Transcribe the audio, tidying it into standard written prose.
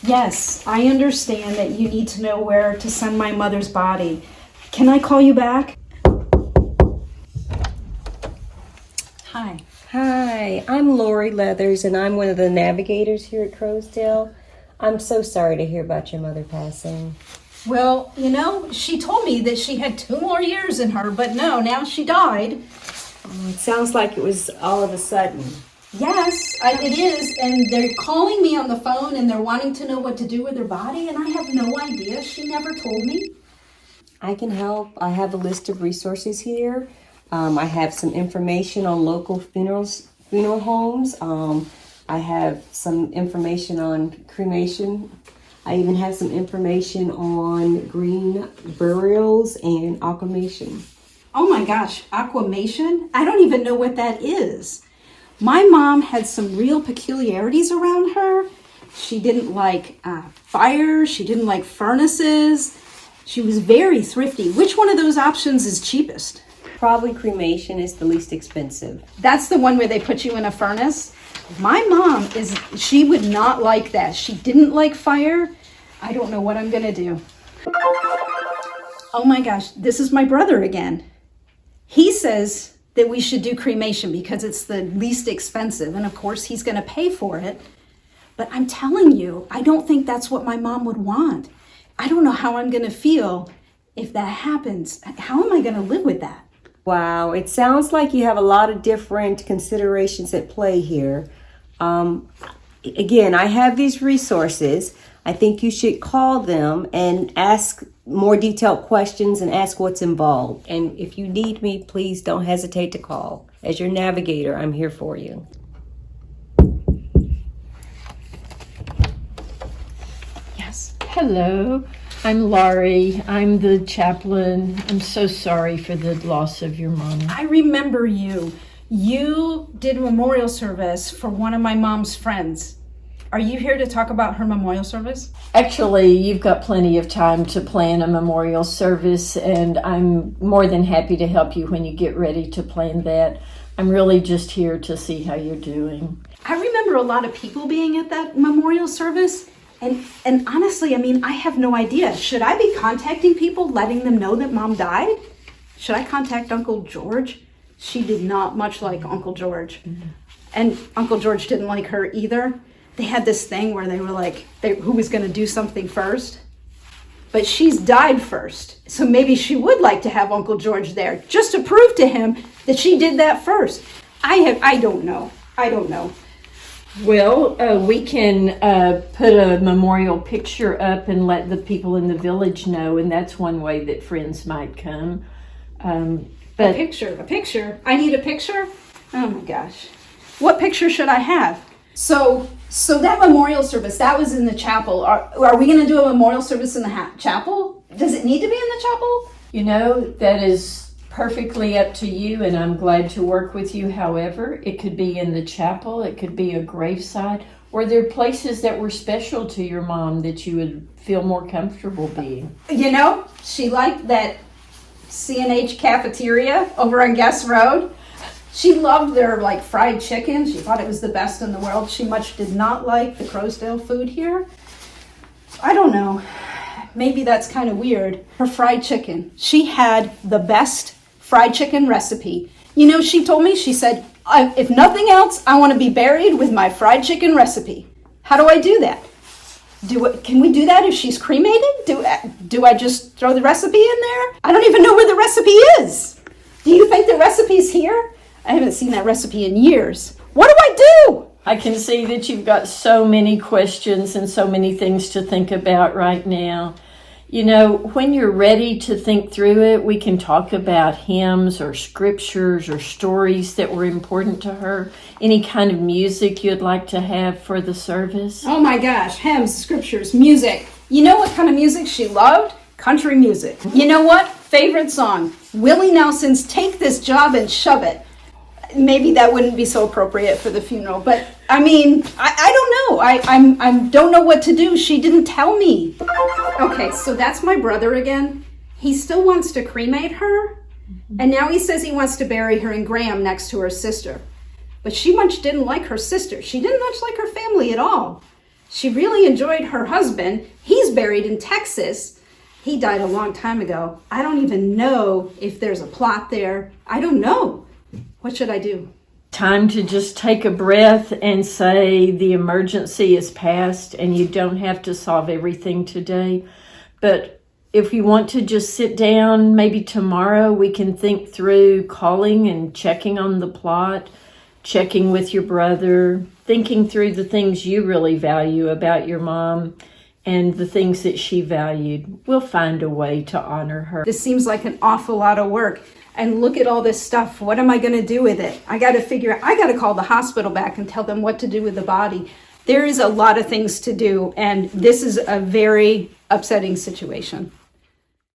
Yes, I understand that you need to know where to send my mother's body. Can I call you back? Hi. Hi, I'm Lori Leathers, and I'm one of the navigators here at Crowsdale. I'm so sorry to hear about your mother passing. Well, she told me that she had 2 more years in her, but no, now she died. Oh, it sounds like it was all of a sudden. Yes, it is, and they're calling me on the phone and they're wanting to know what to do with her body, and I have no idea. She never told me. I can help. I have a list of resources here. I have some information on local funeral homes. I have some information on cremation. I even have some information on green burials and aquamation. Oh my gosh, aquamation? I don't even know what that is. My mom had some real peculiarities around her. She didn't like fire. She didn't like furnaces. She was very thrifty. Which one of those options is cheapest? Probably cremation is the least expensive. That's the one where they put you in a furnace? My mom she would not like that. She didn't like fire. I don't know what I'm gonna do. Oh my gosh, this is my brother again. He says that we should do cremation because it's the least expensive, and of course he's gonna pay for it. But I'm telling you, I don't think that's what my mom would want. I don't know how I'm gonna feel if that happens. How am I gonna live with that? Wow, it sounds like you have a lot of different considerations at play here. Again, I have these resources. I think you should call them and ask more detailed questions and ask what's involved. And if you need me, please don't hesitate to call. As your navigator, I'm here for you. Yes. Hello, I'm Laurie. I'm the chaplain. I'm so sorry for the loss of your mom. I remember you. You did a memorial service for one of my mom's friends. Are you here to talk about her memorial service? Actually, you've got plenty of time to plan a memorial service, and I'm more than happy to help you when you get ready to plan that. I'm really just here to see how you're doing. I remember a lot of people being at that memorial service. And honestly, I have no idea. Should I be contacting people, letting them know that Mom died? Should I contact Uncle George? She did not much like Uncle George. Mm-hmm. And Uncle George didn't like her either. They had this thing where they were like, who was going to do something first? But she's died first. So maybe she would like to have Uncle George there, just to prove to him that she did that first. I don't know. Well, we can put a memorial picture up and let the people in the village know, and that's one way that friends might come. A picture. I need a picture? Oh my gosh. What picture should I have? So that memorial service, that was in the chapel. Are we going to do a memorial service in the chapel? Does it need to be in the chapel? You know, that is perfectly up to you, and I'm glad to work with you. However, it could be in the chapel, it could be a graveside, or there are places that were special to your mom that you would feel more comfortable being. She liked that C&H cafeteria over on Guest Road. She loved their fried chicken. She thought it was the best in the world. She much did not like the Crowsdale food here. I don't know. Maybe that's kind of weird. Her fried chicken. She had the best fried chicken recipe. She told me, she said, if nothing else, I want to be buried with my fried chicken recipe. How do I do that? Can we do that if she's cremated? Do I just throw the recipe in there? I don't even know where the recipe is. Do you think the recipe's here? I haven't seen that recipe in years. What do I do? I can see that you've got so many questions and so many things to think about right now. When you're ready to think through it, we can talk about hymns or scriptures or stories that were important to her. Any kind of music you'd like to have for the service? Oh my gosh, hymns, scriptures, music. You know what kind of music she loved? Country music. You know what? Favorite song, Willie Nelson's Take This Job and Shove It. Maybe that wouldn't be so appropriate for the funeral, but I don't know. I don't know what to do. She didn't tell me. Okay, so that's my brother again. He still wants to cremate her, and now he says he wants to bury her in Graham next to her sister. But she much didn't like her sister. She didn't much like her family at all. She really enjoyed her husband. He's buried in Texas. He died a long time ago. I don't even know if there's a plot there. I don't know. What should I do? Time to just take a breath and say the emergency is past and you don't have to solve everything today. But if you want to just sit down, maybe tomorrow we can think through calling and checking on the plot, checking with your brother, thinking through the things you really value about your mom and the things that she valued. We'll find a way to honor her. This seems like an awful lot of work. And look at all this stuff. What am I going to do with it? I got to call the hospital back and tell them what to do with the body. There is a lot of things to do, and this is a very upsetting situation.